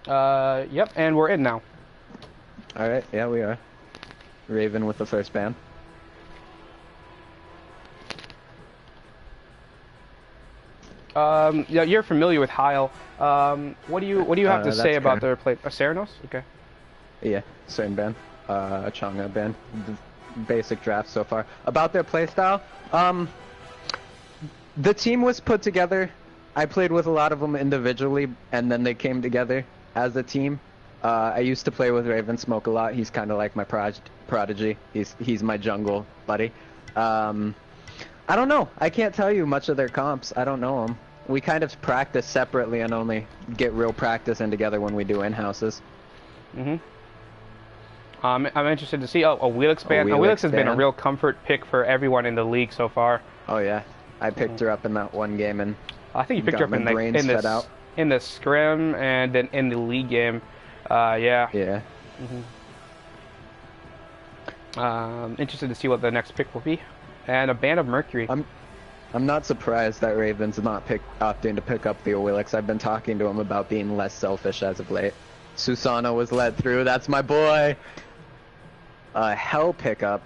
Yep, and we're in now. Alright, yeah, we are. Raven with the first ban. Yeah, you're familiar with Heil. What do you have to say That's about correct. their play? Ceranos? Okay. Yeah, same ban. Chang'e ban. Basic draft so far. About their playstyle, the team was put together. I played with a lot of them individually, and then they came together as a team. I used to play with Raven Smoke a lot. He's kind of like my prodigy. He's my jungle buddy. I don't know. I can't tell you much of their comps. I don't know them. We kind of practice separately and only get real practice in together when we do in-houses. Mm-hmm. I'm interested to see. Oh, a Wheelix ban. A Wheelix Wheelix has been a ban. real comfort pick for everyone in the league so far. Oh yeah, I picked her up in that one game and I think you picked her got up my in the brains in fed this out. in the scrim and then in the league game. Yeah. Yeah. Interested to see what the next pick will be. And a ban of Mercury. I'm not surprised that Raven's not opting to pick up the Oilix. I've been talking to him about being less selfish as of late. Susano was led through. That's my boy. Hell pickup.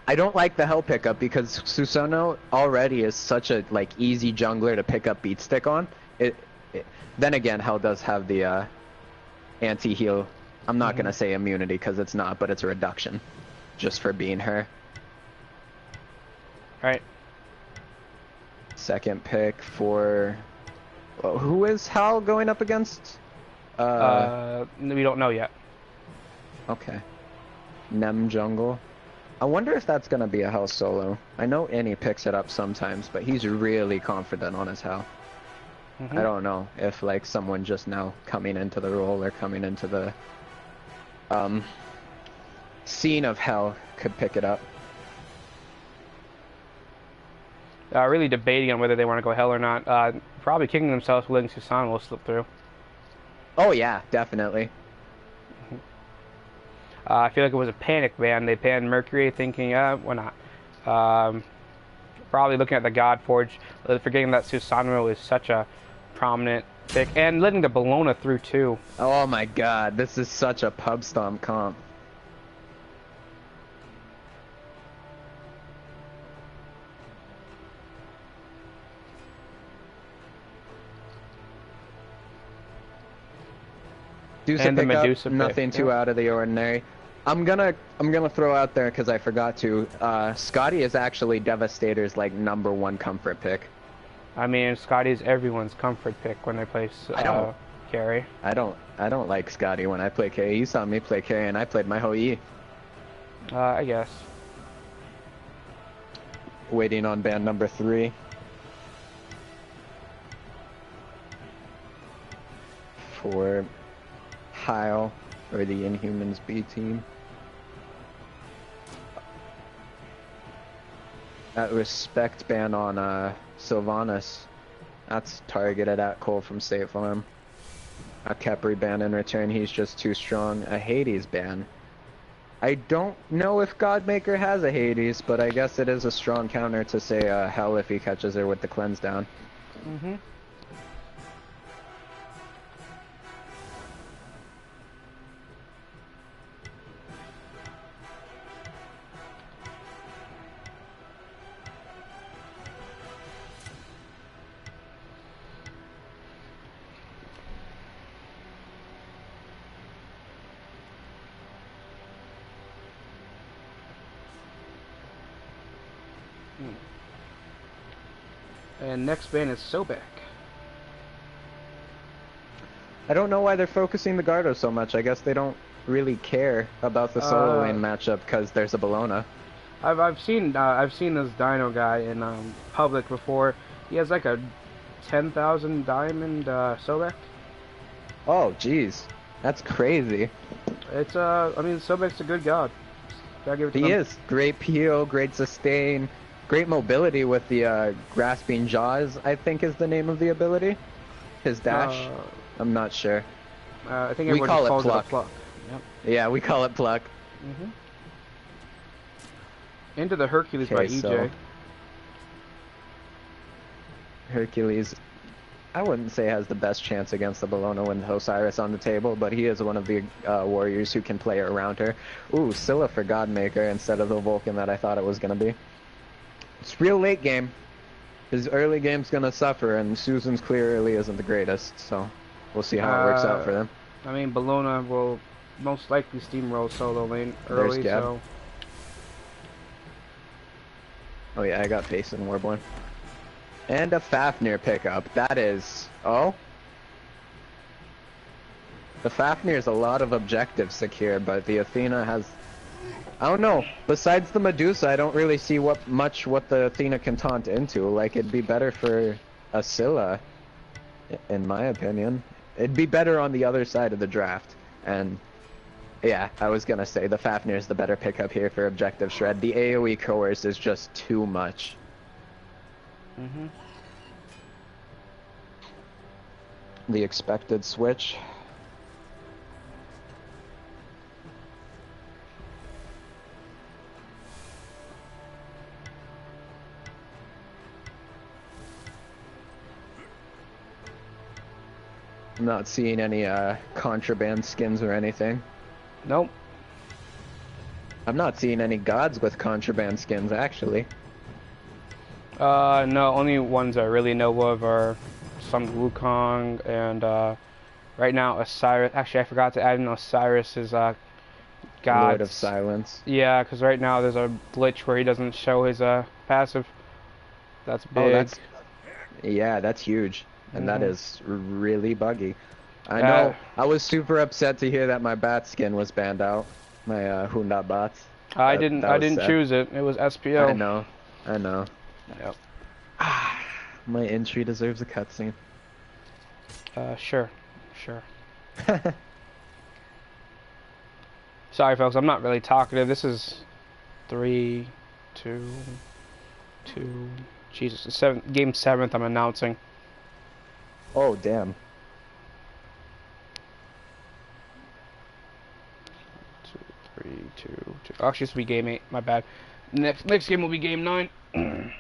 I don't like the Hell pickup because Susano already is such a like easy jungler to pick up beat stick on. Then again, Hell does have the anti-heal. I'm not gonna say immunity because it's not, but it's a reduction just for being her. All right. Second pick for who is Hal going up against? We don't know yet. Okay. Nem jungle. I wonder if that's gonna be a Hal solo. I know Any picks it up sometimes, but he's really confident on his Hal. I don't know if like someone just now coming into the role or coming into the scene of Hell could pick it up. Really debating on whether they want to go Hell or not. Probably kicking themselves, letting Susan will slip through. Oh yeah, definitely. I feel like it was a panic ban. They banned Mercury, thinking, why not? Probably looking at the God Forge, forgetting that Susanoo is such a prominent pick, and letting the Bologna through too. Oh my god, this is such a pub stomp comp. Medusa And the pickup, Medusa pick, nothing too out of the ordinary. I'm gonna throw out there because I forgot to. Scotty is actually Devastator's like #1 comfort pick. I mean, Scotty's everyone's comfort pick when they play carry. I don't like Scotty when I play carry. You saw me play carry and I played my whole E. I guess. Waiting on band number 3. For Heil or the Inhumans B team. That respect ban on Sylvanas. That's targeted at Cole from State Farm. A Kepri ban in return, he's just too strong. A Hades ban. I don't know if Godmaker has a Hades, but I guess it is a strong counter to say Hell if he catches her with the cleanse down. And next ban is Sobek. I don't know why they're focusing the Gardo so much. I guess they don't really care about the solo lane matchup because there's a Bologna. I've seen this Dino guy in public before. He has like a 10,000 diamond Sobek. Oh, jeez. That's crazy. It's I mean, Sobek's a good god. Gotta give it to He him. is. Great peel, great sustain, great mobility with the grasping jaws, I think is the name of the ability. His dash. I'm not sure. I think We everyone call just it calls pluck. it a pluck. Yep. Yeah, we call it pluck. Into the Hercules by Okay, EJ. so Hercules. I wouldn't say has the best chance against the Bologna with Osiris on the table, but he is one of the warriors who can play around her. Ooh, Scylla for Godmaker instead of the Vulcan that I thought it was going to be. It's real late game. His early game's going to suffer, and Susan's clear early isn't the greatest, so we'll see how it works out for them. I mean, Bologna will most likely steamroll solo lane early, so... Oh yeah, I got Face and Warborn. And a Fafnir pickup. That is... Oh? The Fafnir is a lot of objectives secure, but the Athena has... I don't know. Besides the Medusa, I don't really see what the Athena can taunt into. Like, it'd be better for a Scylla, in my opinion. It'd be better on the other side of the draft. And yeah, I was gonna say the Fafnir is the better pickup here for objective shred. The AoE coerce is just too much. Mm-hmm. The expected switch. I'm not seeing any contraband skins or anything. Nope. I'm not seeing any gods with contraband skins, actually. No, only ones I really know of are some Wukong and right now Osiris. Actually, I forgot to add in Osiris's god. Lord of Silence. Yeah, because right now there's a glitch where he doesn't show his passive. That's big. Oh, that's huge, and that is really buggy. I know. I was super upset to hear that my bat skin was banned out. My Hunda bots. I didn't choose it. It was SPO. I know. Yep. My entry deserves a cutscene. Sure. Sorry, folks. I'm not really talkative. This is 3, 2, 2. Jesus, game 7th. I'm announcing. Oh damn. 2, 3, 2, 2. Actually, this will be game 8. My bad. Next game will be game 9.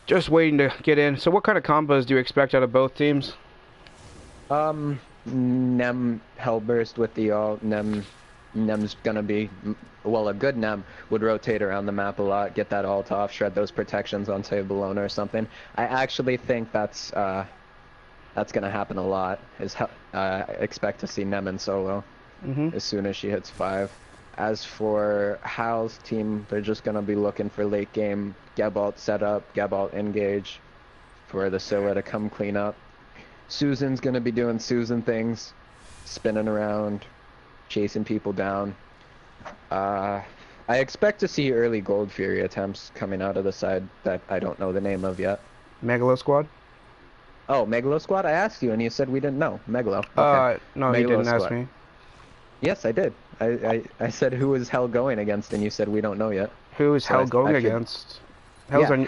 Just waiting to get in. So what kind of combos do you expect out of both teams? Nem Hellburst with the ult. Nem's gonna be, well, a good Nem would rotate around the map a lot, get that ult off, shred those protections on, say, Bologna or something. I actually think that's gonna happen a lot. I expect to see Nem in solo as soon as she hits 5. As for Heil's team, they're just gonna be looking for late game Gabalt setup, Gabalt engage, for the Scylla to come clean up. Susan's gonna be doing Susan things, spinning around, chasing people down. I expect to see early Gold Fury attempts coming out of the side that I don't know the name of yet. Meglo squad? Oh, Meglo squad? I asked you and you said we didn't know. Meglo. Okay. No, Meglo you didn't squad. ask me. Yes, I did. I said who is Hell going against, and you said we don't know yet. Who is Hell going against? Hell's on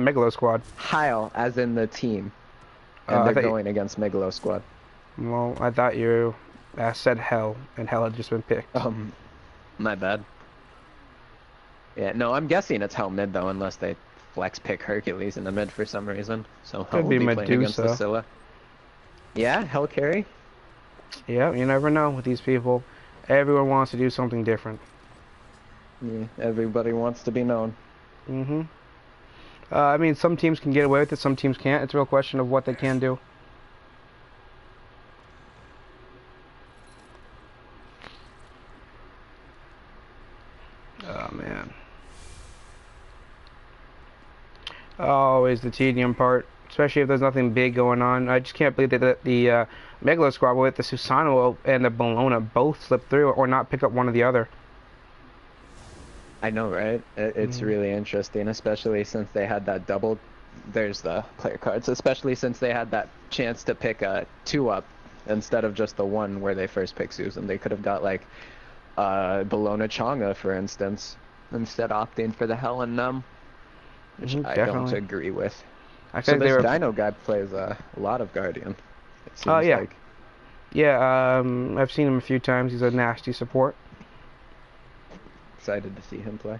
Meglo squad. Heil, as in the team, and they're going against Meglo squad. Well, I thought you said Hell, and Hell had just been picked. My bad. Yeah, no, I'm guessing it's Hell mid though, unless they flex pick Hercules in the mid for some reason. So Hell will be playing against the Scylla. Yeah, Hell carry. Yeah, you never know with these people. Everyone wants to do something different. Yeah, everybody wants to be known. I mean, some teams can get away with it, some teams can't. It's a real question of what they can do. Oh, man. Always the tedium part, especially if there's nothing big going on. I just can't believe that the Meglo squad with the Susanoo and the Bologna both slip through or not pick up one or the other. I know, right? It's really interesting, especially since they had that double. There's the player cards. Especially since they had that chance to pick a 2-up instead of just the 1 where they first picked Susan. They could have got like Bologna Changa, for instance, instead opting for the Hell and Numb, which I don't agree with. I think this Dino guy plays a lot of Guardian. It seems like. Yeah, I've seen him a few times. He's a nasty support. Excited to see him play.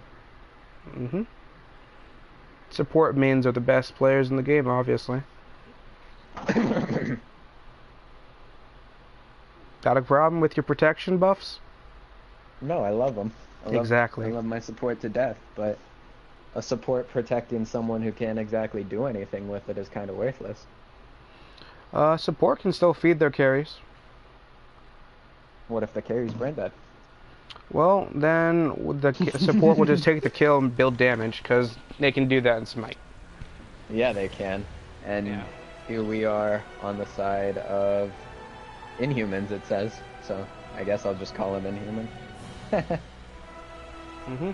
Support mains are the best players in the game, obviously. Got a problem with your protection buffs? No, I love them. Exactly. I love my support to death, but a support protecting someone who can't exactly do anything with it is kind of worthless. Support can still feed their carries. What if the carry's brain dead? Well, then the support will just take the kill and build damage, because they can do that in Smite. Yeah, they can. And Yeah. here we are on the side of Inhumans, it says. So I guess I'll just call them Inhuman. Mm-hmm.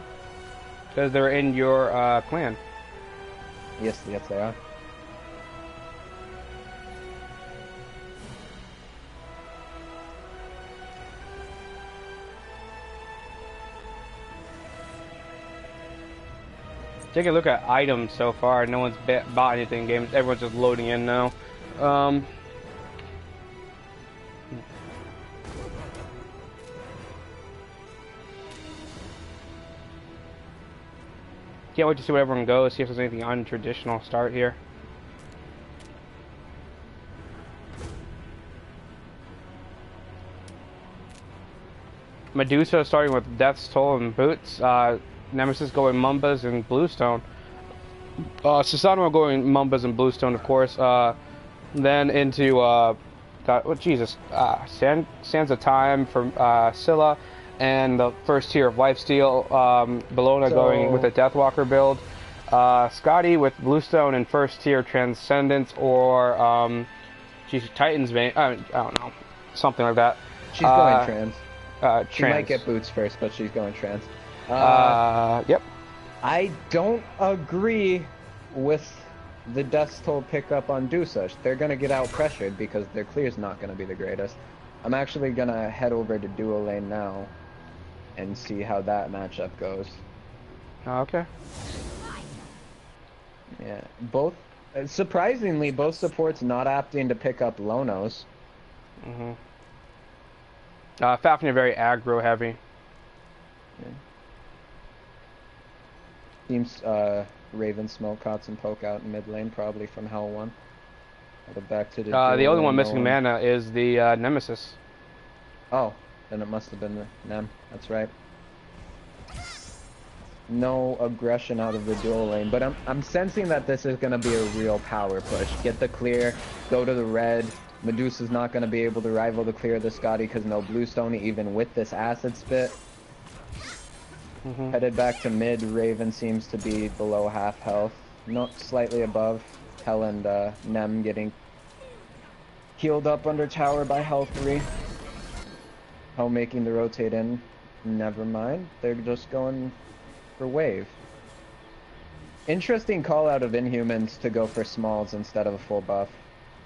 Because they're in your clan. Yes, they are. Take a look at items so far. No one's bought anything in games. Everyone's just loading in now. Can't wait to see where everyone goes, see if there's anything untraditional start here. Medusa starting with Death's Toll and Boots. Nemesis going Mumbas and Bluestone. Susanoo going Mumbas and Bluestone, of course. Then into, Sands of Time for Scylla. And the first tier of Lifesteal, Bellona going with a Deathwalker build, Scotty with Bluestone and first tier Transcendence or Titan's Vein. I don't know, something like that. She's going trans. She Trans. might get Boots first, but she's going trans. Yep. I don't agree with the Death's Toll pickup on Dusa. They're gonna get out pressured because their clear's not gonna be the greatest. I'm actually gonna head over to duo lane now and see how that matchup goes. Okay. Yeah, surprisingly, both supports not opting to pick up Lonos. Mm-hmm. Fafnir very aggro heavy. Yeah. Seems Raven Smoke caught some poke out in mid lane, probably from Hell 1. Headed back to the The only one missing mana is the Nemesis. Oh, then it must have been the Nem. That's right. No aggression out of the dual lane, but I'm sensing that this is gonna be a real power push. Get the clear, go to the red. Medusa's not gonna be able to rival the clear of the Scotty because no Bluestone, even with this acid spit. Mm-hmm. Headed back to mid. Raven seems to be below half health, not slightly above. Hell and Nem getting healed up under tower by Hell 3. Hell making the rotate in. Never mind. They're just going for wave. Interesting call out of Inhumans to go for smalls instead of a full buff.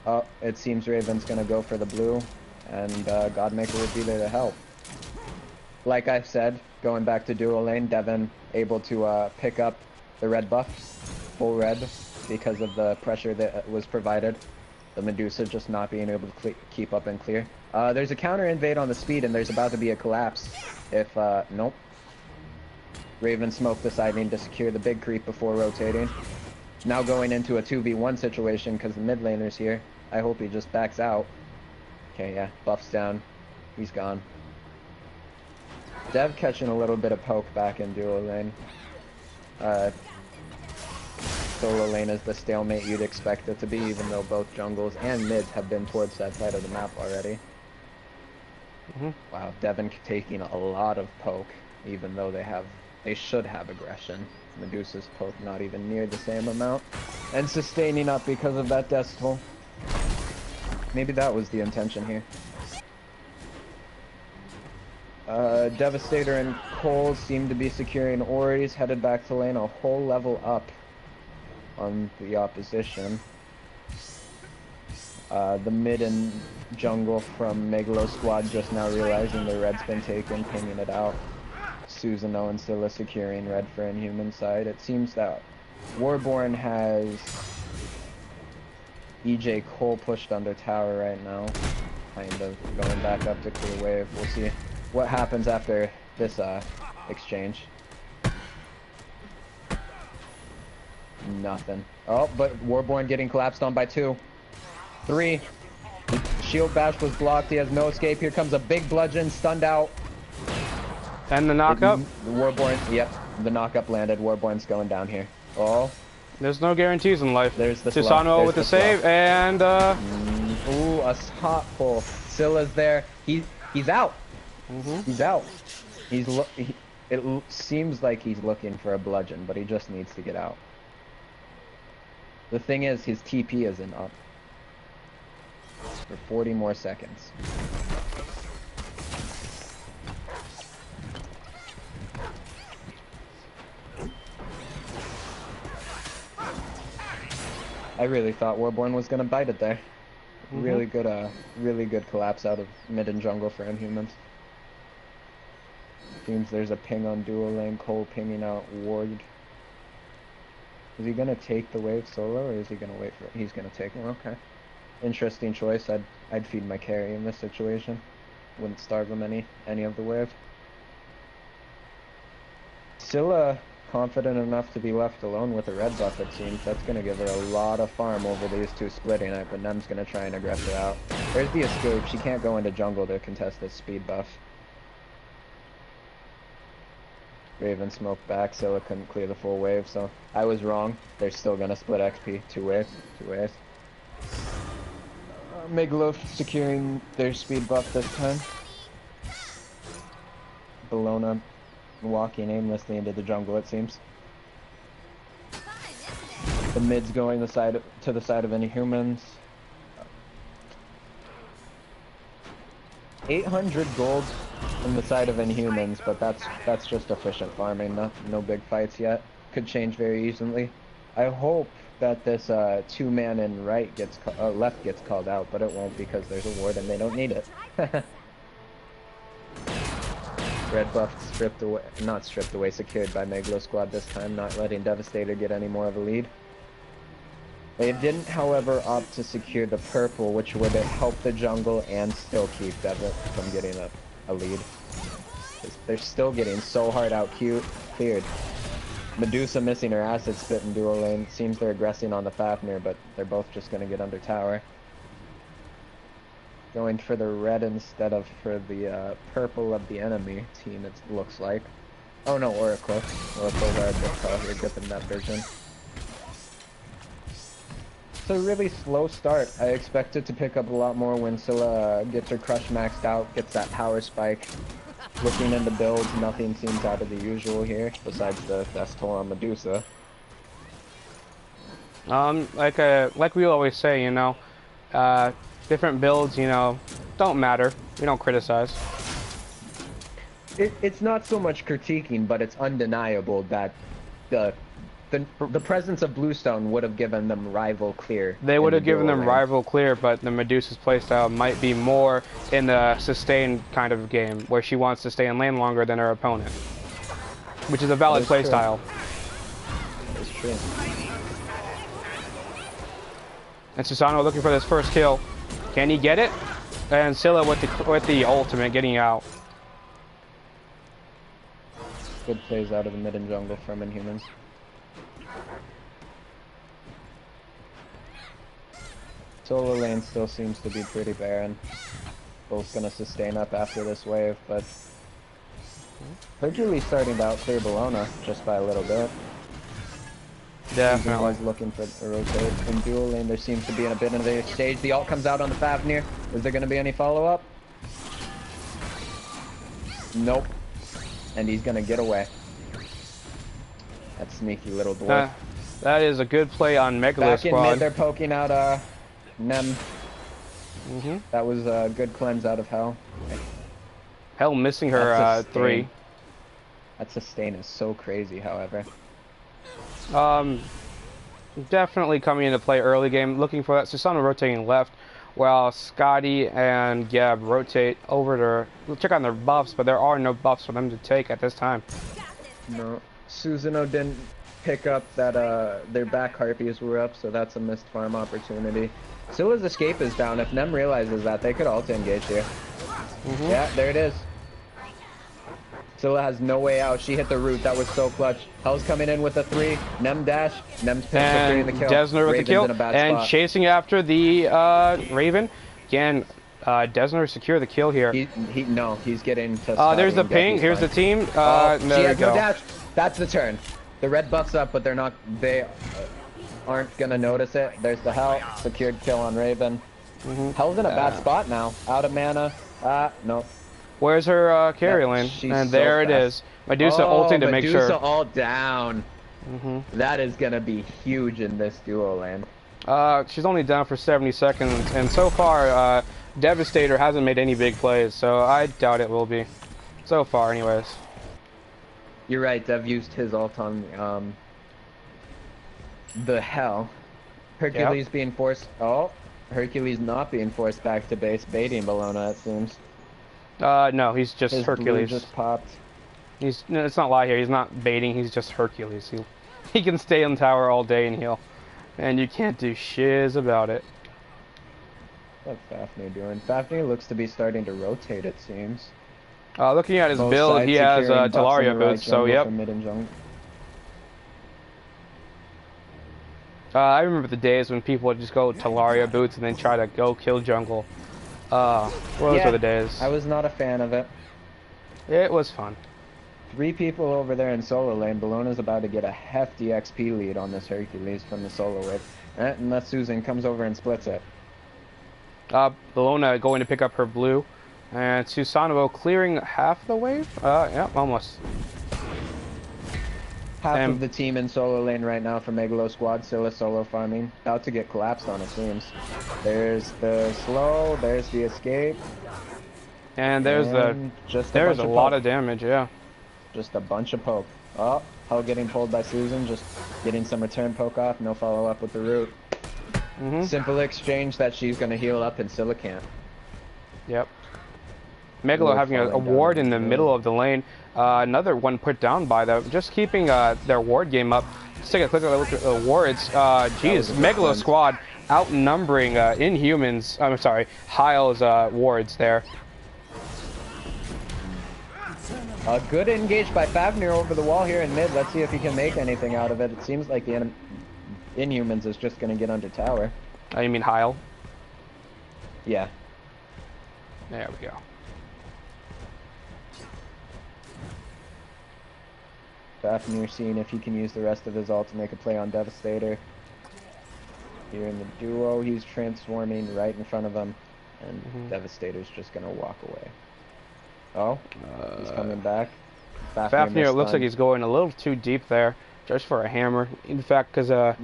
Oh, it seems Raven's gonna go for the blue, and Godmaker would be there to help. Like I said, going back to dual lane, Devin able to pick up the red buff, full red, because of the pressure that was provided. The Medusa just not being able to keep up and clear. There's a counter invade on the speed, and there's about to be a collapse. If, nope. Raven Smoke deciding to secure the big creep before rotating. Now going into a 2v1 situation because the mid laner's here. I hope he just backs out. Okay, yeah, buff's down. He's gone. Dev catching a little bit of poke back in duo lane. Solo lane is the stalemate you'd expect it to be, even though both jungles and mids have been towards that side of the map already. Mm-hmm. Wow, Devin taking a lot of poke, even though they should have aggression. Medusa's poke not even near the same amount. And sustaining up because of that Death's Toll. Maybe that was the intention here. Devastator and Cole seem to be securing Ori's, headed back to lane a whole level up on the opposition. The mid and jungle from Meglo squad just now realizing the red's been taken, pinging it out. Susanoo and Scylla securing red for Inhuman side. It seems that Warborn has EJ Cole pushed under tower right now, kind of going back up to clear wave. We'll see what happens after this exchange. Nothing. Oh, but Warborn getting collapsed on by 2. 3. Shield bash was blocked. He has no escape. Here comes a big bludgeon, stunned out. And the knockup? The Warborn, yep. The knockup landed. Warborn's going down here. Oh. There's no guarantees in life. There's the Susano with the save, and ooh, a hot pull. Scylla's there. He's out. He's out. It seems like he's looking for a bludgeon, but he just needs to get out. The thing is, his TP isn't up. For 40 more seconds. I really thought Warborn was gonna bite it there. Really good collapse out of mid and jungle for Inhumans. Seems there's a ping on dual lane, Cole pinging out Ward. Is he gonna take the wave solo, or is he gonna wait for it? He's gonna take it, okay. Interesting choice. I'd feed my carry in this situation. Wouldn't starve him any of the wave. Scylla confident enough to be left alone with a red buff, it seems. That's going to give her a lot of farm over these two splitting it, but Nem's going to try and aggress her out. There's the escape. She can't go into jungle to contest this speed buff. Raven smoked back, Scylla couldn't clear the full wave, so I was wrong. They're still going to split XP. Two waves. Meglo securing their speed buff this time. Bellona walking aimlessly into the jungle, it seems. The mid's going to the side of Inhumans. 800 gold on the side of Inhumans, but that's just efficient farming. No big fights yet. Could change very easily. I hope that this 2-man in right left gets called out, but it won't because there's a ward and they don't need it. Red buff stripped away, secured by Meglo squad this time, not letting Devastator get any more of a lead. They didn't, however, opt to secure the purple, which would help the jungle and still keep Devit from getting a lead. They're still getting so hard out cleared. Medusa missing her acid spit in dual lane. Seems they're aggressing on the Fafnir, but they're both just going to get under tower. Going for the red instead of for the purple of the enemy team, it looks like. Oh no, Oracle. Oracle's our good call here, dipping that vision. It's a really slow start. I expect it to pick up a lot more when Scylla gets her crush maxed out, gets that power spike. Looking into builds, nothing seems out of the usual here, besides the Festool on Medusa. Like we always say, you know, different builds, you know, don't matter. We don't criticize. It's not so much critiquing, but it's undeniable that the presence of Bluestone would have given them rival clear. They would have given them rival clear, but the Medusa's playstyle might be more in the sustained kind of game, where she wants to stay in lane longer than her opponent, which is a valid playstyle. That's true. And Susano looking for this first kill. Can he get it? And Scylla with the ultimate getting out. Good plays out of the mid and jungle from Inhumans. Solo lane still seems to be pretty barren. Both gonna sustain up after this wave, but Hercules starting to outclear Bellona just by a little bit. Definitely. Always looking for a rotate. In dual lane, there seems to be a bit of a stage. The ult comes out on the Fafnir. Is there going to be any follow-up? Nope. And he's going to get away. That sneaky little dwarf. That is a good play on Meglo Back squad. in mid, they're poking out Nem. That was a good cleanse out of Heil. Heil missing her 3. That sustain is so crazy, however. Definitely coming into play early game, looking for that Susano rotating left, while Scotty and Gab rotate over to check on their buffs, but there are no buffs for them to take at this time. No, Susanoo didn't pick up that their back harpies were up, so that's a missed farm opportunity. Scylla's escape is down. If Nem realizes that, they could ult engage here. Yeah, there it is. Scylla has no way out. She hit the root. That was so clutch. Hell's coming in with a 3. Nem dash. Nem's picked the 3 in the kill. Desner with Raven's the kill. in a bad And spot. chasing after the Raven. Again, Desner secure the kill here. No, he's getting to there's the ping. Here's the team. There she you has no go. dash. That's the turn. The red buff's up, but they aren't gonna notice it. There's the Hell. Secured kill on Raven. Hell's in a bad spot now. Out of mana. No. Where's her carry lane? And so there it fast. is. Medusa ulting to make sure. Medusa all down. That is gonna be huge in this duo lane. She's only down for 70 seconds, and so far, Devastator hasn't made any big plays, so I doubt it will be. So far, anyways. You're right, Dev used his ult on the Hell. Hercules being forced. Oh, Hercules not being forced back to base, baiting Bologna, it seems. No, he's just His Hercules. blue just popped. No, it's not lie here. He's not baiting. He's just Hercules. He can stay in tower all day and heal, and you can't do shiz about it. What's Fafnir doing? Fafnir looks to be starting to rotate, it seems. Looking at his Both build, sides he has securing buffs in Talaria the right boots, so jungle yep. for mid and jungle. I remember the days when people would just go Talaria boots and then try to go kill jungle. Those were the days. I was not a fan of it. It was fun. 3 people over there in solo lane. Bologna's about to get a hefty XP lead on this Hercules from the solo wave. Unless Susan comes over and splits it. Bologna going to pick up her blue. And Susanovo clearing half the wave? Yeah, almost. Half of the team in solo lane right now for Meglo squad. Scylla solo farming. About to get collapsed on, it seems. There's the slow. There's the escape. And there's there's a lot of damage, yeah. Just a bunch of poke. Oh, Hell getting pulled by Susan. Just getting some return poke off. No follow up with the root. Simple exchange that she's going to heal up and Scylla can't. Yep. Meglo having a ward in the middle of the lane. Another one put down by them. Just keeping their ward game up. Let's take a quick look at the wards. Geez, Meglo squad outnumbering Inhumans. I'm sorry, Heil's wards there. Good engage by Fafnir over the wall here in mid. Let's see if he can make anything out of it. It seems like the Inhumans is just going to get under tower. You mean Heil? Yeah. There we go. Fafnir seeing if he can use the rest of his ult to make a play on Devastator. Here in the duo, he's transforming right in front of him, and Devastator's just gonna walk away. Oh, he's coming back. Fafnir looks like he's going a little too deep there, just for a hammer. In fact, because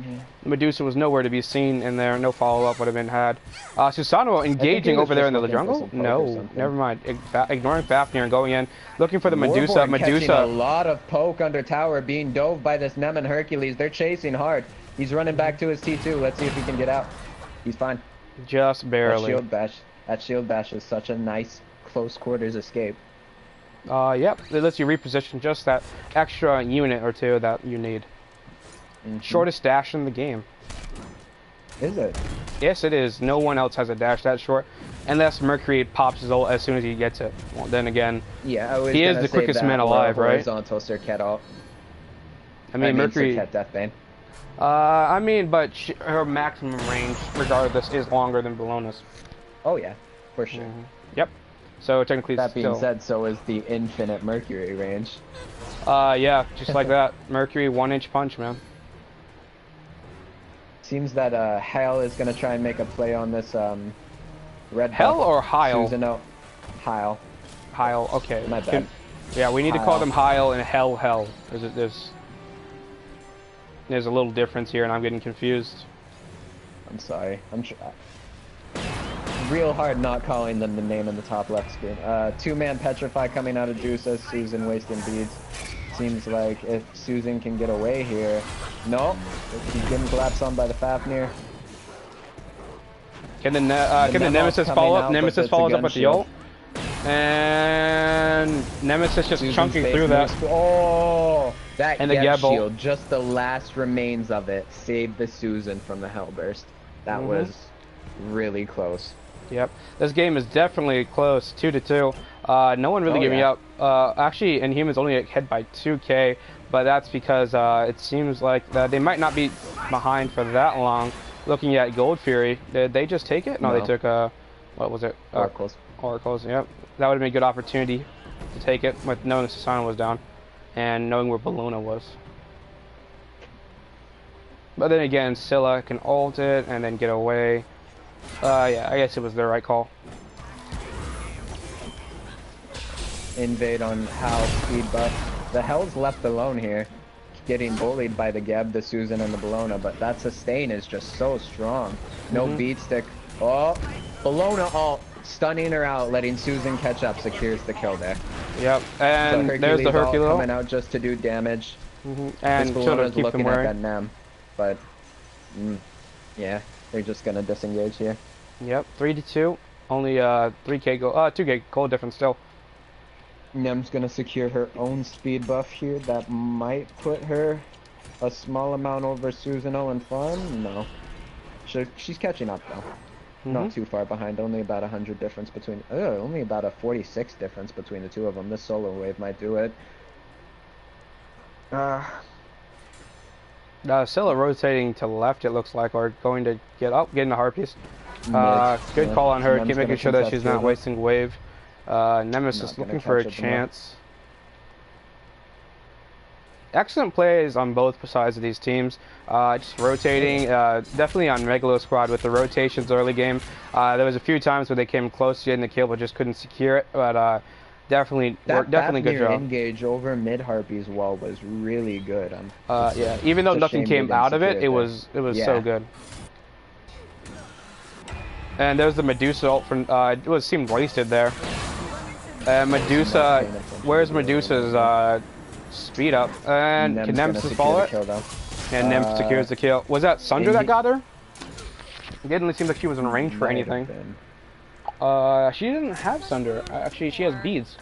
Medusa was nowhere to be seen in there, no follow-up would have been had. Susanovo engaging over there in the jungle? No, never mind. Ignoring Fafnir and going in, looking for the Medusa. Warborn catching a lot of poke under tower, being dove by this Nem and Hercules. They're chasing hard. He's running back to his T2. Let's see if he can get out. He's fine. Just barely. That shield bash is such a nice close quarters escape. Yep, it lets you reposition just that extra unit or two that you need. Shortest dash in the game. Is it? Yes, it is. No one else has a dash that short, unless Mercury pops his ult as soon as he gets it. Well, then again, yeah, he is the quickest man alive, right? Horizontal Circuit ult. I mean Mercury. Circuit Deathbane. I mean, but her maximum range, regardless, is longer than Bologna's. Oh yeah, for sure. Yep. So technically, that being said, so is the infinite Mercury range. Yeah, just like that. Mercury 1-inch punch, man. Seems that Heil is gonna try and make a play on this red. Hell or Heil? Susan, no, Heil. Heil. Okay. My bad. Yeah, we need to call them Heil and Hell. There's a little difference here, and I'm getting confused. I'm sorry. Real hard not calling them the name in the top left screen. Two-man Petrify coming out of Juice as Susan wasting beads. Seems like if Susan can get away here. No, he's getting collapsed on by the Fafnir. Can the Nemesis follow up? Nemesis follows up with the ult. And Nemesis just chunking through that. Oh, that and the Geb shield, just the last remains of it, saved the Susan from the Hellburst. That was really close. Yep. This game is definitely close, 2-2. No one really Oh, giving yeah. up. Actually, Inhumans only ahead by 2K, but that's because it seems like they might not be behind for that long. Looking at Gold Fury, did they just take it? No, they No. took what was it? Oracles. Oracles. Yep. That would have been a good opportunity to take it with knowing Susano was down and knowing where Bellona was. But then again, Scylla can ult it and then get away. Yeah, I guess it was the right call. Invade on Hal speed buff. The Hell's left alone here, getting bullied by the Geb, the Susan, and the Bellona, but that sustain is just so strong. No beat stick. Oh, Bellona ult, stunning her out, letting Susan catch up, secures the kill there. Yep, and there's the Hercules coming out just to do damage. And this sort of Bellona's keep them looking at wearing. that Nem, but yeah, they're just gonna disengage here. Yep, 3-2. Only 3K gold, 2K gold difference still. Nem's gonna secure her own speed buff here. That might put her a small amount over Susanoo and farm. No, she's catching up though. Not too far behind. Only about 100 difference between. Only about a 46 difference between the two of them. This solo wave might do it. Scylla rotating to the left, it looks like, or going to getting a Harpies. Good Yeah. call on her, Nem's making sure that gonna she's contest not here. wasting wave. Nemesis Not gonna looking for a catch it tomorrow. chance. Excellent plays on both sides of these teams. Just rotating, definitely on Meglo squad with the rotations early game. There was a few times where they came close to getting the kill but just couldn't secure it. But definitely good job. Engage over mid Harpies wall was really good. Yeah, even though nothing came out of it, it was so good. And there's the Medusa ult from it seemed wasted there. Medusa, where's Medusa's speed up? And can Nemesis follow it? And Nem secures the kill. Was that Sundra that got her? It didn't seem like she was in range for anything. She didn't have Sunder. Actually, she has beads.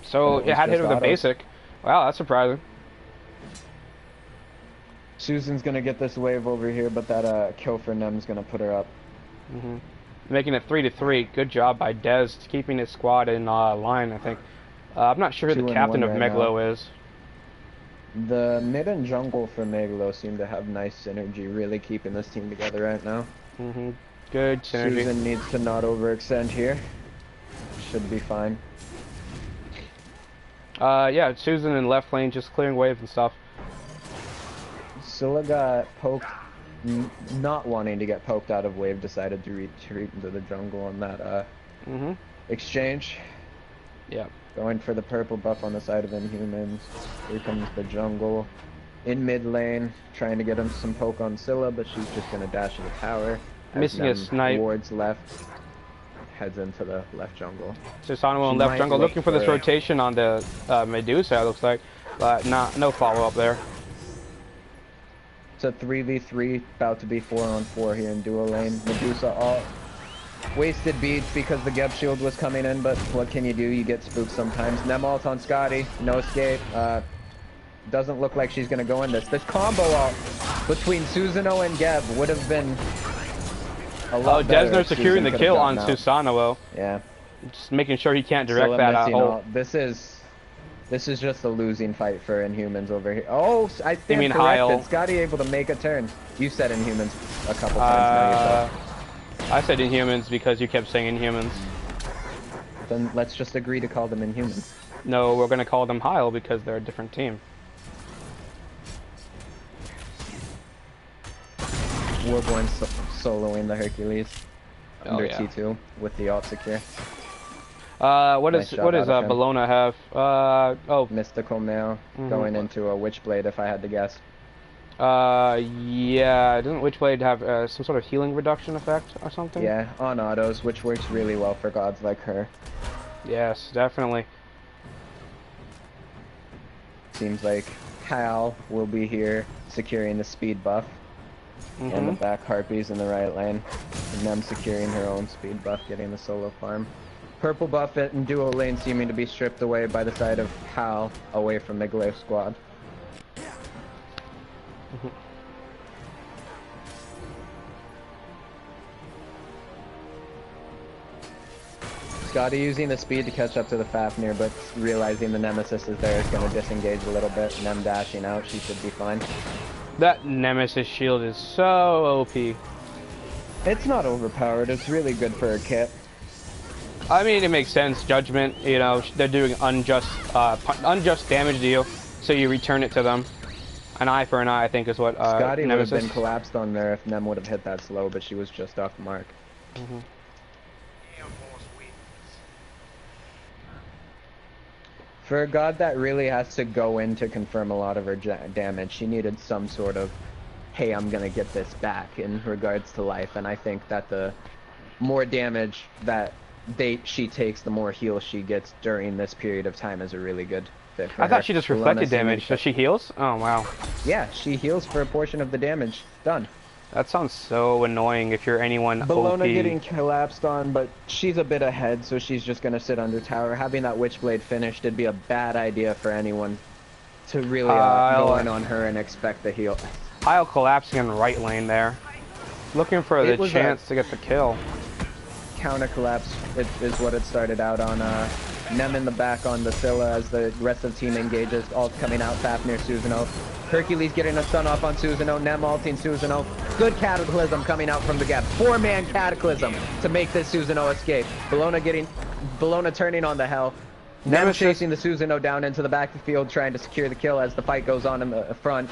So it had hit her with a basic. Wow, that's surprising. Susan's gonna get this wave over here, but that kill for Nem's gonna put her up. Making it 3-3. Good job by Dez keeping his squad in line, I think. I'm not sure who the captain of Meglo is. The mid and jungle for Meglo seem to have nice synergy, really keeping this team together right now. Good synergy. Susan needs to not overextend here. Should be fine. Yeah, Susan in left lane just clearing wave and stuff. Scylla got poked, not wanting to get poked out of wave, decided to retreat into the jungle on that exchange. Yeah. Going for the purple buff on the side of Inhumans. Here comes the jungle. In mid lane, trying to get him some poke on Scylla, but she's just gonna dash into tower. Missing a snipe. Wards left, heads into the left jungle. Susano in left jungle, looking for this rotation on the Medusa, it looks like, but no follow up there. It's a 3v3, about to be 4-on-4 here in duo lane. Medusa all wasted beads because the Geb shield was coming in, but what can you do? You get spooked sometimes. Nem ult on Scotty, no escape. Doesn't look like she's gonna go in this. This combo ult between Susanoo and Geb would have been a lot better. Desner securing the kill on Susano. Yeah. Just making sure he can't direct that ult. This is just a losing fight for Inhumans over here. Oh, I stand corrected. Heil. Scotty able to make a turn. You said Inhumans a couple times now yourself. I said Inhumans because you kept saying Inhumans. Then let's just agree to call them Inhumans. No, we're gonna call them Heil because they're a different team. Warborn soloing the Hercules under yeah. T2 with the ult secure. What does Bellona have? Mystical Mail going into a Witchblade if I had to guess. Yeah, doesn't Witchblade have some sort of healing reduction effect or something? Yeah, on autos, which works really well for gods like her. Yes, definitely. Seems like Heil will be here securing the speed buff. And the back Harpies in the right lane. And them securing her own speed buff, getting the solo farm. Purple buff in duo lane seeming to be stripped away by the side of Hal away from Meglo squad. Scotty using the speed to catch up to the Fafnir, but realizing the Nemesis is there is going to disengage a little bit. Nem dashing out, she should be fine. That Nemesis shield is so OP. It's not overpowered, it's really good for her kit. I mean, it makes sense. Judgment, you know, they're doing unjust damage to you, so you return it to them. An eye for an eye, I think, is what Scotty would Nemesis. have been collapsed on there if Nem would have hit that slow, but she was just off the mark. For a god that really has to go in to confirm a lot of her damage, she needed some sort of, hey, I'm gonna get this back in regards to life, and I think that the more damage that she takes, the more heal she gets during this period of time is a really good fit for her. I thought she just reflected damage, so she heals? Oh, wow. Yeah, she heals for a portion of the damage. Done. That sounds so annoying if you're anyone Bologna OP. getting collapsed on, but she's a bit ahead, so she's just going to sit under tower. Having that Witchblade finished, it'd be a bad idea for anyone to really go in on her and expect the heal. Heil collapsing in the right lane there. Looking for the chance to get the kill. Counter collapse is what it started out on. Nem in the back on the Scylla as the rest of the team engages. Alt coming out, Fafnir, Susanoo. Hercules getting a stun off on Susanoo. Nem ulting Susanoo. Good Cataclysm coming out from the gap. 4-man Cataclysm to make this Susanoo escape. Bologna turning on the Hell. Nem chasing the Susanoo down into the backfield, trying to secure the kill as the fight goes on in the front.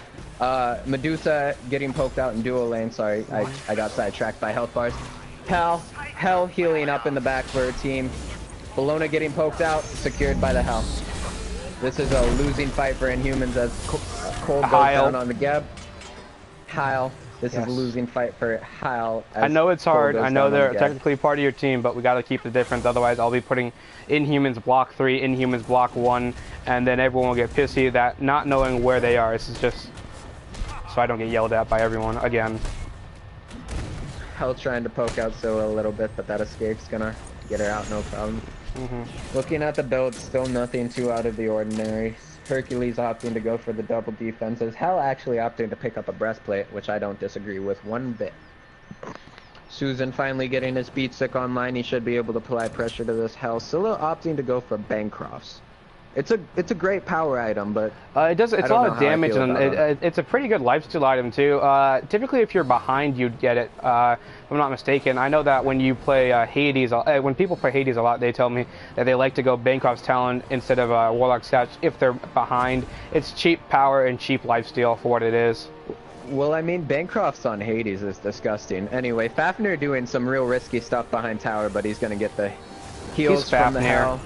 Medusa getting poked out in dual lane. Sorry, I got sidetracked by health bars. Hell healing up in the back for her team. Bologna getting poked out, secured by the Hell. This is a losing fight for Inhumans as Cold goes down on the Geb. Heil. This is a losing fight for Heil. I know it's hard. I know they're technically part of your team, but we got to keep the difference. Otherwise, I'll be putting Inhumans block 3, Inhumans block 1, and then everyone will get pissy that not knowing where they are. This is just so I don't get yelled at by everyone again. Hell trying to poke out Scylla a little bit, but that escape's gonna get her out no problem. Looking at the build, still nothing too out of the ordinary. Hercules opting to go for the double defenses. Hell actually opting to pick up a breastplate, which I don't disagree with one bit. Susan finally getting his beat stick online. He should be able to apply pressure to this Hell. Scylla opting to go for Bancrofts. It's a great power item, but it's a lot of damage, and it's a pretty good lifesteal item too. Typically, if you're behind, you'd get it. If I'm not mistaken. I know that when you play Hades, when people play Hades a lot, they tell me that they like to go Bancroft's Talon instead of Warlock's Couch if they're behind. It's cheap power and cheap lifesteal for what it is. Well, I mean, Bancroft's on Hades is disgusting. Anyway, Fafnir doing some real risky stuff behind tower, but he's gonna get the heals from the Hell.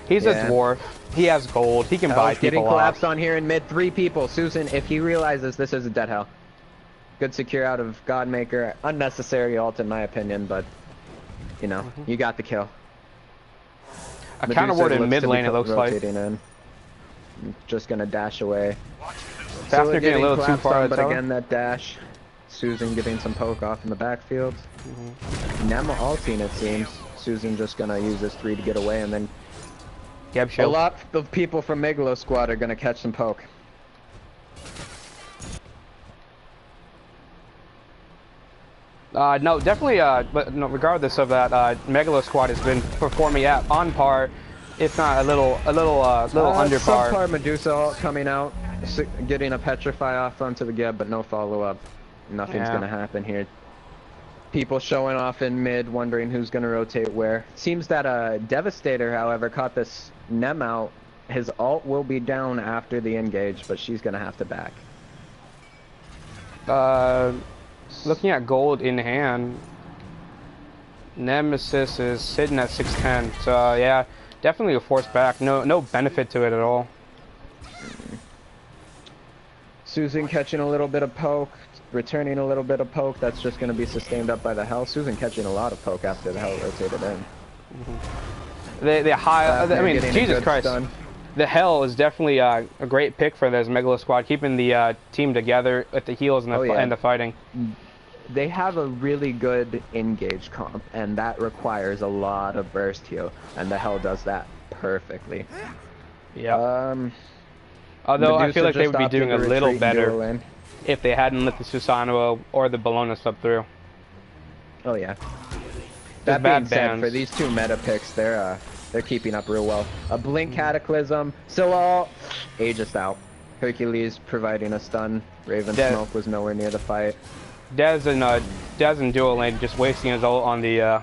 He's a dwarf. He has gold. He can buy people getting collapsed on here in mid. 3 people. Susan, if he realizes this is a dead Hell. Good secure out of Godmaker. Unnecessary ult in my opinion, but you know, you got the kill. A counter ward in mid lane, it looks like. In. Just gonna dash away. Fafnir getting a little too far, but again that dash. Susan getting some poke off in the backfield. Nem ulting, it seems. Susan just gonna use this 3 to get away, and then a lot of people from Meglo squad are gonna catch some poke. No, definitely. But no, regardless of that, Megalo squad has been performing on par, if not a little under par. Subpar Medusa ult coming out, getting a petrify off onto the Geb, but no follow up. Nothing's gonna happen here. People showing off in mid, wondering who's gonna rotate where. Seems that Devastator, however, caught this Nem out. His ult will be down after the engage, but she's gonna have to back. Looking at gold in hand, Nemesis is sitting at 610. So yeah, definitely a force back. No benefit to it at all. Susan catching a little bit of poke, returning a little bit of poke. That's just going to be sustained up by the Hell. Susan catching a lot of poke after the Hell rotated in. The high. I mean, Jesus Christ. Stun. The Hell is definitely a great pick for this Megalo squad, keeping the team together with the heals and the fighting. They have a really good engage comp, and that requires a lot of burst heal, and the Hell does that perfectly. Yeah. Although Medusa I feel like they would be doing a little better if they hadn't let the Susanoo or the Bologna slip through. Oh yeah. That being bad said, bans. for these two meta picks, they're keeping up real well. A Blink Cataclysm, Silal, Aegis out. Hercules providing a stun. Raven Smoke was nowhere near the fight. Dez in dual lane just wasting his ult on the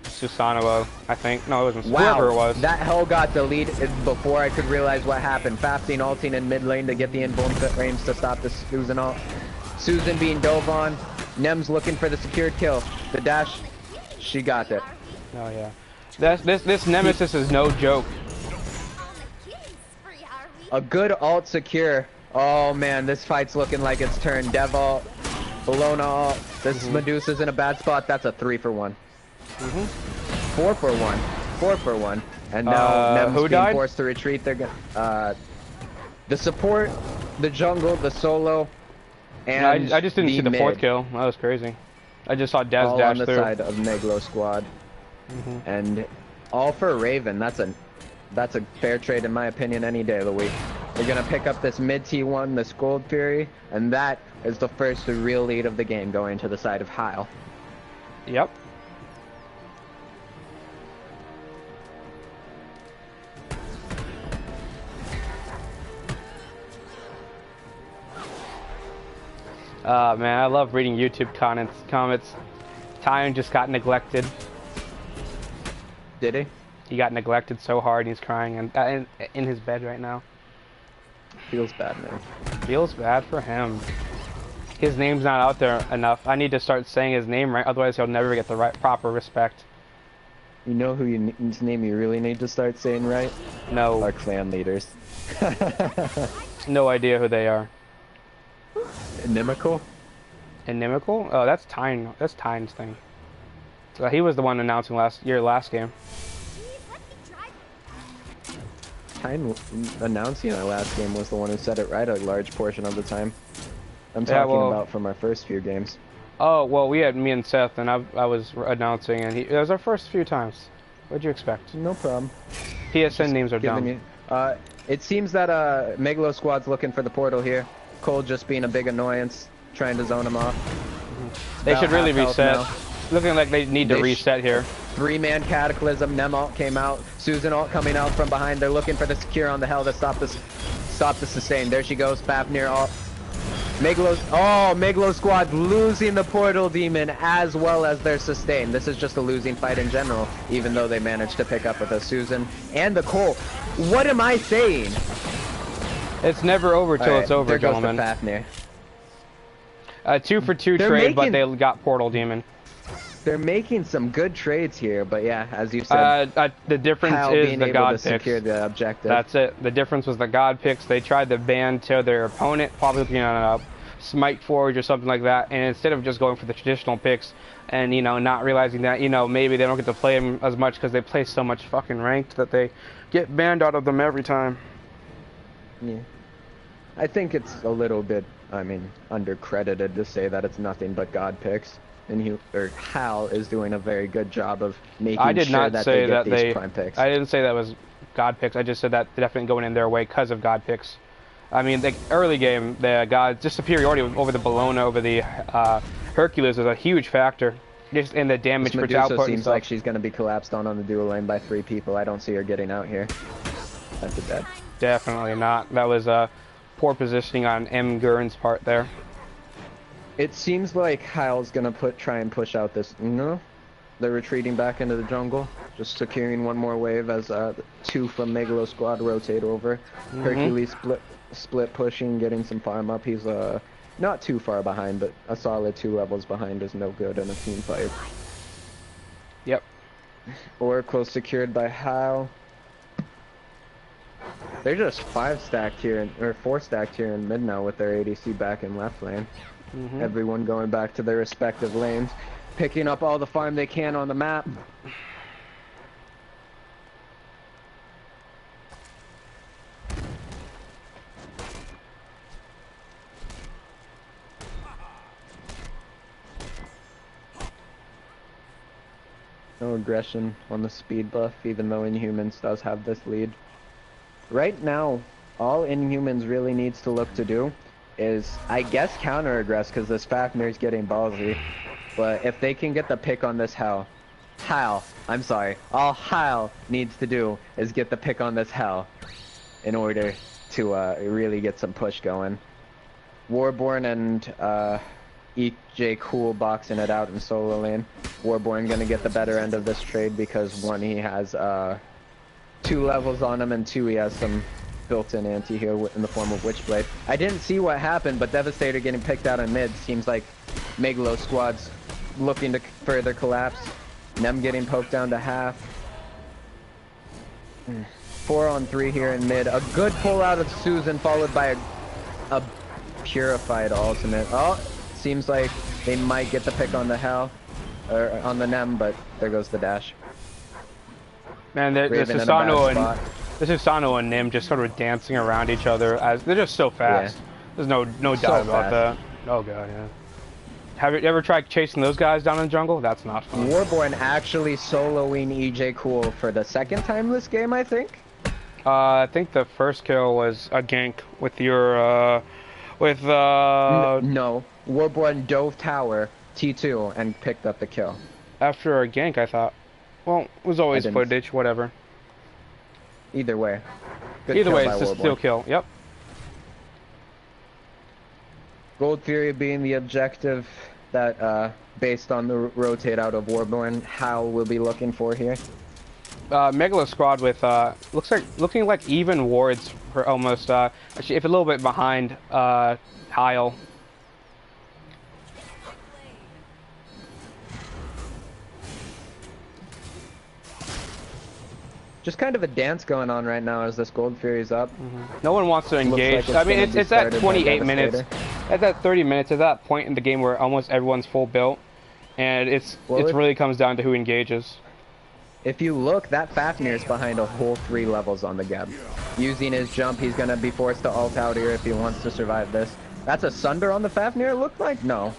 Susanoo, I think. No, it wasn't. Wow, Whoever it was. that Hell got deleted before I could realize what happened. Fasting ulting in mid lane to get the invuln range to stop the Susan ult. Susan being dove on. Nem's looking for the secured kill. The dash, she got it. Oh yeah. This Nemesis is no joke. A good ult secure. Oh man, this fight's looking like it's turned. Dev ult, Bologna ult. This Medusa's in a bad spot. That's a 3-for-1. 4-for-1. 4-for-1. And now Nem's who being died? forced to retreat. They're the support, the jungle, the solo, and I just didn't see the mid, fourth kill. That was crazy. I just saw Dez all dash on the through. side of Meglo squad. And all for Raven. That's a fair trade in my opinion any day of the week. They're gonna pick up this mid T1, this Gold Fury, and that is the first real lead of the game going to the side of Heil. Yep. Man, I love reading YouTube comments. Tyne just got neglected. Did he? He got neglected so hard, he's crying in his bed right now. Feels bad, man. Feels bad for him. His name's not out there enough. I need to start saying his name right, otherwise he'll never get the proper respect. You know whose name you really need to start saying right? No. Our clan leaders. No idea who they are. Inimical? Inimical? Oh, that's Tyne. That's Tyne's thing. So he was the one announcing last game. Tyne announcing our last game was the one who said it right a large portion of the time. I'm talking about from our first few games. Oh, well, we had me and Seth, and I was announcing, and it was our first few times. What'd you expect? No problem. PSN names are dumb. It seems that Meglo squad's looking for the portal here. Cole just being a big annoyance, trying to zone him off. They should really reset. Looking like they need to reset here. 3-man Cataclysm. Nem ult came out. Susan ult coming out from behind. They're looking for the secure on the Hell to stop the sustain. There she goes. Fafnir ult. Meglo squad losing the portal demon as well as their sustain. This is just a losing fight in general, even though they managed to pick up with a Susan and the Cole. What am I saying? It's never over till it's over, there goes gentlemen. the Fafnir. 2-for-2 trade, but they got portal demon. They're making some good trades here, but yeah, as you said, the difference Heil is being the able god to picks. secure the objective. That's it. The difference was the god picks. They tried to ban to their opponent, probably looking on a Smite Forge or something like that, and instead of just going for the traditional picks and, you know, not realizing that, you know, maybe they don't get to play them as much because they play so much fucking ranked that they get banned out of them every time. Yeah. I think it's a little bit, I mean, undercredited to say that it's nothing but god picks. And Hal is doing a very good job of making sure that they get these prime picks. I didn't say that was god picks. I just said that they're definitely going in their way because of god picks. I mean, the early game, the god just superiority over the Bologna, over the Hercules was a huge factor. Just in the damage per output. Medusa seems like she's going to be collapsed on the dual lane by 3 people. I don't see her getting out here. That's a dead. Definitely not. That was poor positioning on M. Gurn's part there. It seems like Heil's gonna try and push out this. No, they're retreating back into the jungle, just securing one more wave as 2 from Meglo squad rotate over. Hercules split pushing, getting some farm up. He's not too far behind, but a solid 2 levels behind is no good in a team fight. Yep. Oracle secured by Heil. They're just 5 stacked here, or 4 stacked here in mid now with their ADC back in left lane. Everyone going back to their respective lanes, picking up all the farm they can on the map. No aggression on the speed buff, even though Inhumans does have this lead. Right now, all Inhumans really needs to look to do is, I guess, counter aggress, because this Fafnir's getting ballsy. But if they can get the pick on this Hell, Heil, I'm sorry, all Heil needs to do is get the pick on this Hell in order to really get some push going. Warborn and EJ Cool boxing it out in solo lane. Warborn gonna get the better end of this trade because one, he has 2 levels on him, and 2, he has some built-in anti-heal in the form of Witchblade. I didn't see what happened, but Devastator getting picked out in mid seems like Meglo squad's looking to further collapse. Nem getting poked down to half. 4-on-3 here in mid. A good pull out of Susan, followed by a purified ultimate. Oh, seems like they might get the pick on the Hell, or on the Nem, but there goes the dash. Man, this Susano and Nim just sort of dancing around each other as they're just so fast. Yeah. There's no doubt about that. Oh god, yeah. Have you ever tried chasing those guys down in the jungle? That's not fun. Warborn actually soloing EJ Cool for the 2nd time this game, I think. I think the first kill was a gank with your No, Warborn dove tower T2 and picked up the kill. After a gank, I thought. Well, it was always footage, whatever. Either way. Good Either way, by it's a Warborn. still kill. Yep. Gold Fury being the objective that, based on the rotate out of Warborn, Heil will be looking for here. Meglo squad with looking like even wards for almost actually if a little bit behind Heil. Just kind of a dance going on right now as this Gold Fury's up. No one wants to engage. Like I mean, it's at 28 minutes. Devastator. At that 30 minutes, at that point in the game where almost everyone's full built, and it really comes down to who engages. If you look, that Fafnir is behind a whole 3 levels on the Geb. Using his jump, he's gonna be forced to ult out here if he wants to survive this. That's a Sunder on the Fafnir, it looked like? No.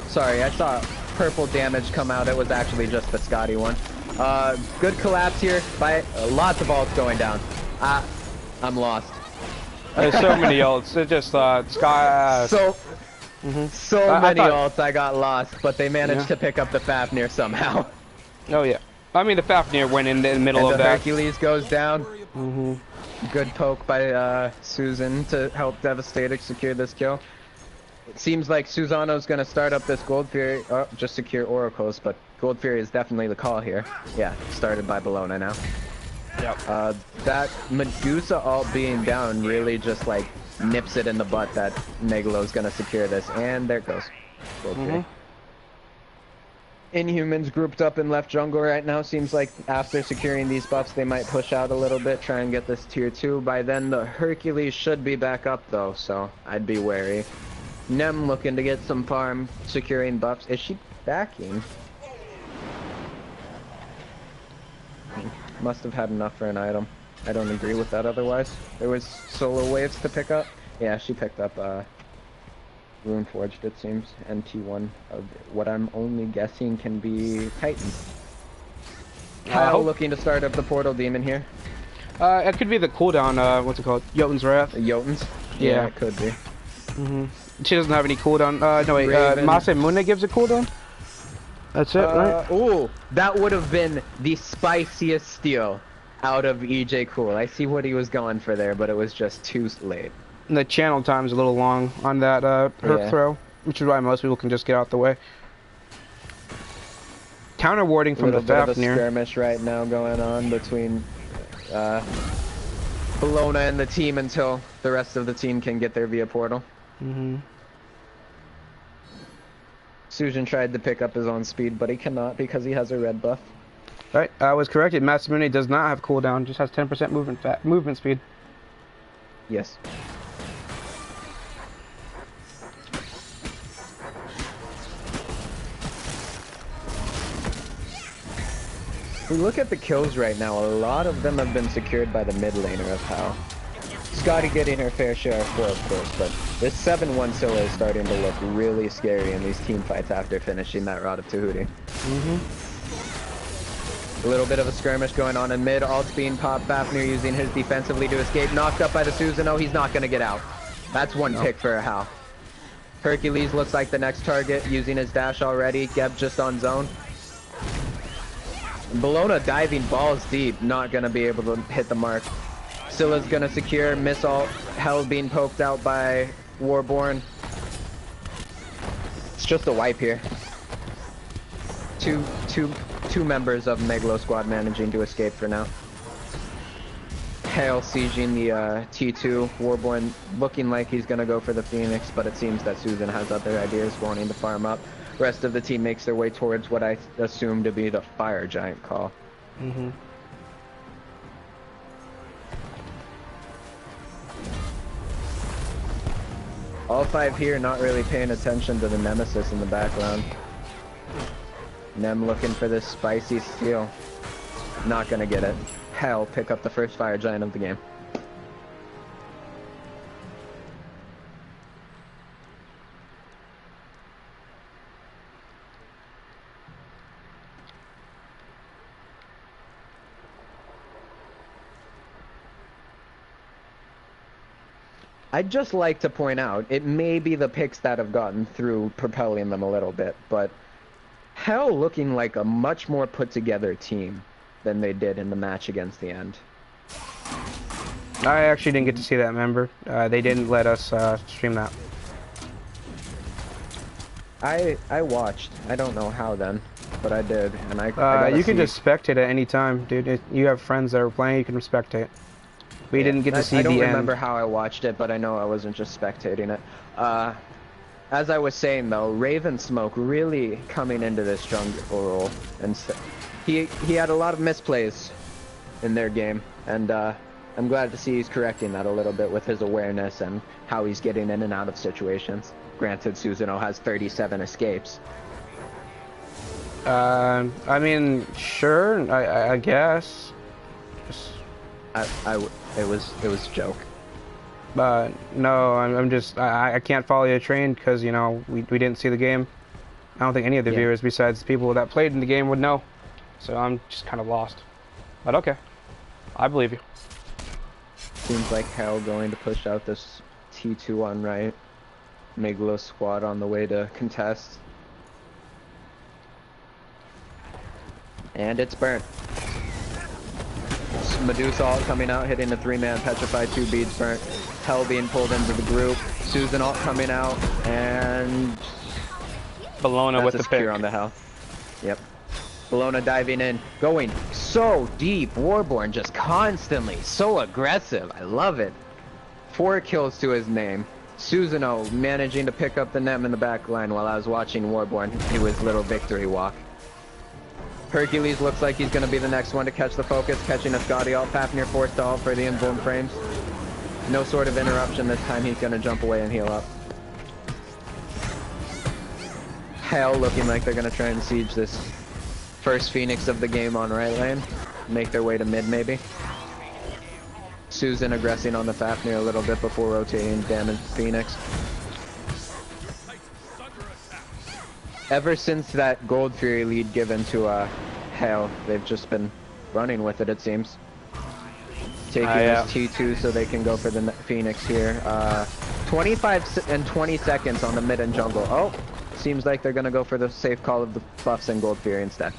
Sorry, I saw purple damage come out. It was actually just the Scotty one. Good collapse here by lots of ults going down. I'm lost. There's so many ults. It just Sky. So many ults, I got lost, but they managed to pick up the Fafnir somehow. Oh yeah. I mean, the Fafnir went in the middle and of the that. Hercules goes down. Good poke by Susan to help Devastator secure this kill. It seems like Susano's going to start up this Gold Fury, just secure Oracles, but Gold Fury is definitely the call here. Yeah, started by Bologna now. Yep. That Medusa ult being down really just like nips it in the butt that Meglo's going to secure this, and there it goes. Gold Fury. Inhumans grouped up in left jungle right now. Seems like after securing these buffs, they might push out a little bit, try and get this tier 2. By then, the Hercules should be back up though, so I'd be wary. Nem looking to get some farm, securing buffs. Is she backing? Must have had enough for an item. I don't agree with that otherwise. There was solo waves to pick up. Yeah, she picked up Runeforged, it seems, and T1 of what I'm only guessing can be Titan. Heil looking to start up the Portal Demon here. It could be the cooldown, what's it called? Jotun's Wrath. Jotun's? Yeah, it could be. She doesn't have any cooldown. No wait, Masamune gives a cooldown? That's it, right? Oh, that would have been the spiciest steal out of EJ Cool. I see what he was going for there, but it was just too late. And the channel time's a little long on that herb throw, which is why most people can just get out the way. Counter warding from the Fafnir. A little bit of a skirmish right now going on between Bologna and the team until the rest of the team can get there via portal. Sujin tried to pick up his own speed, but he cannot because he has a red buff. Right, I was corrected. Masamune does not have cooldown, just has 10% movement speed. Yes. If we look at the kills right now, a lot of them have been secured by the mid laner of Heil. Scotty getting her fair share of 4, of course, but this 7-1 solo is starting to look really scary in these team fights after finishing that Rod of Tahuti. A little bit of a skirmish going on in mid, ult's being popped, Fafnir using his defensively to escape, knocked up by the Susanoo, he's not gonna get out. That's one pick for a Heil. Hercules looks like the next target, using his dash already, Geb just on zone. Bologna diving balls deep, not gonna be able to hit the mark. Scylla's gonna secure, miss ult, Heil being poked out by Warborn. It's just a wipe here. Two members of Meglo squad managing to escape for now. Heil sieging the T2. Warborn looking like he's gonna go for the Phoenix, but it seems that Susan has other ideas, wanting to farm up. Rest of the team makes their way towards what I assume to be the Fire Giant call. Mm-hmm. All five here not really paying attention to the Nemesis in the background. Nem looking for this spicy steal. Not gonna get it. Heil pick up the first Fire Giant of the game. I'd just like to point out, it may be the picks that have gotten through propelling them a little bit, but Heil looking like a much more put together team than they did in the match against the End. I actually didn't get to see that, remember? They didn't let us stream that. I watched. I don't know how then, but I did, and I got you can just spectate at any time, dude. You have friends that are playing, you can spectate. We didn't get to see the end. I don't remember how I watched it, but I know I wasn't just spectating it. As I was saying though, Raven Smoke really coming into this jungle role, and he had a lot of misplays in their game, and I'm glad to see he's correcting that a little bit with his awareness and how he's getting in and out of situations. Granted, Susanoo has 37 escapes. I mean, sure, I guess. Just... it was a joke. No, I'm just, I can't follow your train because, you know, we didn't see the game. I don't think any of the viewers besides the people that played in the game would know. So I'm just kind of lost. But okay. I believe you. Seems like Heil going to push out this T2 on right. Meglo squad on the way to contest. And it's burnt. Medusa ult coming out, hitting the 3-man petrified, 2 beads burnt. Heil being pulled into the group. Susan ult coming out, and Bologna with the pick on the Heil. Yep. Bologna diving in, going so deep. Warborn just constantly so aggressive. I love it. 4 kills to his name. Susanoo managing to pick up the Nem in the back line while I was watching Warborn do his little victory walk. Hercules looks like he's going to be the next one to catch the focus, catching a Scotty ult. Fafnir forced to ult for the invuln frames. No sort of interruption this time. He's going to jump away and heal up. Heil looking like they're going to try and siege this first Phoenix of the game on right lane. Make their way to mid maybe. Susan aggressing on the Fafnir a little bit before rotating damage Phoenix. Ever since that Gold Fury lead given to Heil, they've just been running with it, it seems. Taking this T2 so they can go for the Phoenix here. 25 and 20 seconds on the mid and jungle. Oh, seems like they're going to go for the safe call of the buffs and Gold Fury instead.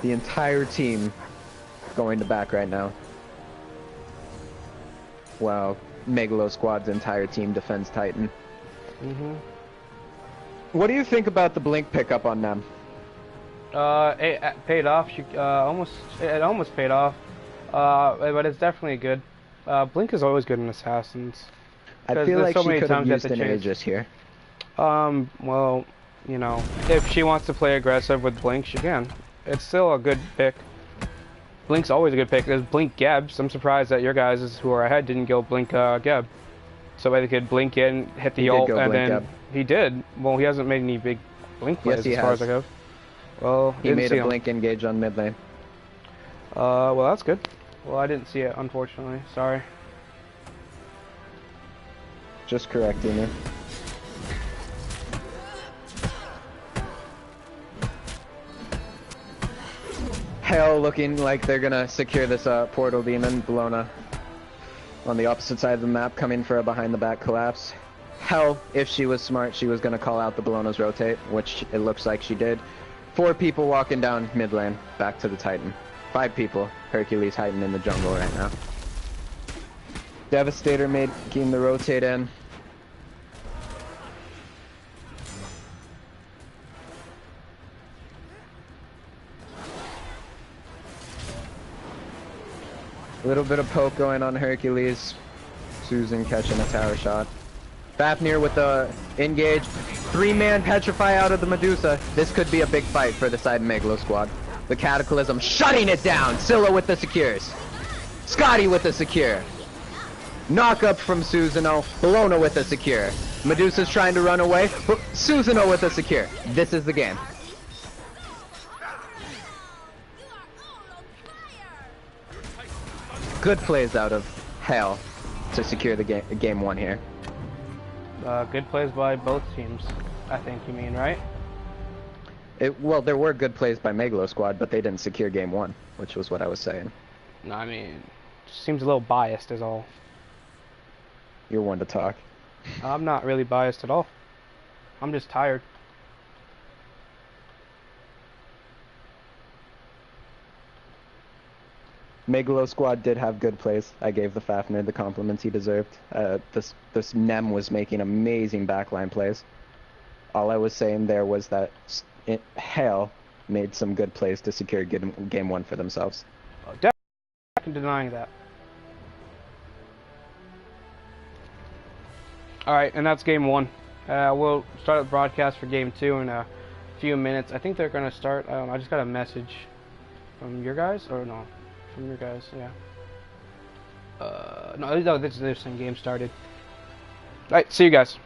The entire team going to back right now. Wow, Meglo squad's entire team defends Titan. What do you think about the Blink pickup on them? It paid off. It almost paid off. But it's definitely good. Blink is always good in Assassins. I feel like she could have used an Aegis here. Well, you know, if she wants to play aggressive with Blink, she can. It's still a good pick. Blink's always a good pick. There's Blink Gebs. I'm surprised that your guys who are ahead didn't go Blink Geb. So they could blink in, hit the ult, and then Geb. He did. Well, he hasn't made any big Blink plays as far as I go. Well, he made a Blink engage on mid lane. Well, that's good. Well, I didn't see it, unfortunately. Sorry. Just correcting you. Heil looking like they're gonna secure this portal demon. Bologna on the opposite side of the map, coming for a behind the back collapse. Heil, if she was smart, she was gonna call out the Bologna's rotate, which it looks like she did. 4 people walking down mid lane, back to the Titan. 5 people. Hercules hiding in the jungle right now. Devastator making the rotate in. A little bit of poke going on Hercules. Susan catching a tower shot. Fafnir with the engage. 3-man petrify out of the Medusa. This could be a big fight for the side Meglo squad. The Cataclysm shutting it down. Scylla with the secures. Scotty with the secure. Knock up from Susano. Bologna with the secure. Medusa's trying to run away. Susano with the secure. This is the game. Good plays out of Heil to secure the game 1 here. Good plays by both teams, I think you mean, right? Well, there were good plays by Meglo squad, but they didn't secure game 1, which was what I was saying. No, I mean, seems a little biased is all. You're one to talk. I'm not really biased at all. I'm just tired. Meglo squad did have good plays. I gave the Fafnir the compliments he deserved. This Nem was making amazing backline plays. All I was saying there was that Heil made some good plays to secure game 1 for themselves. Oh, definitely denying that. Alright, and that's game 1. We'll start the broadcast for game 2 in a few minutes. I think they're going to start. I just got a message from your guys, or no? From your guys, yeah. No, this game started. Alright, see you guys.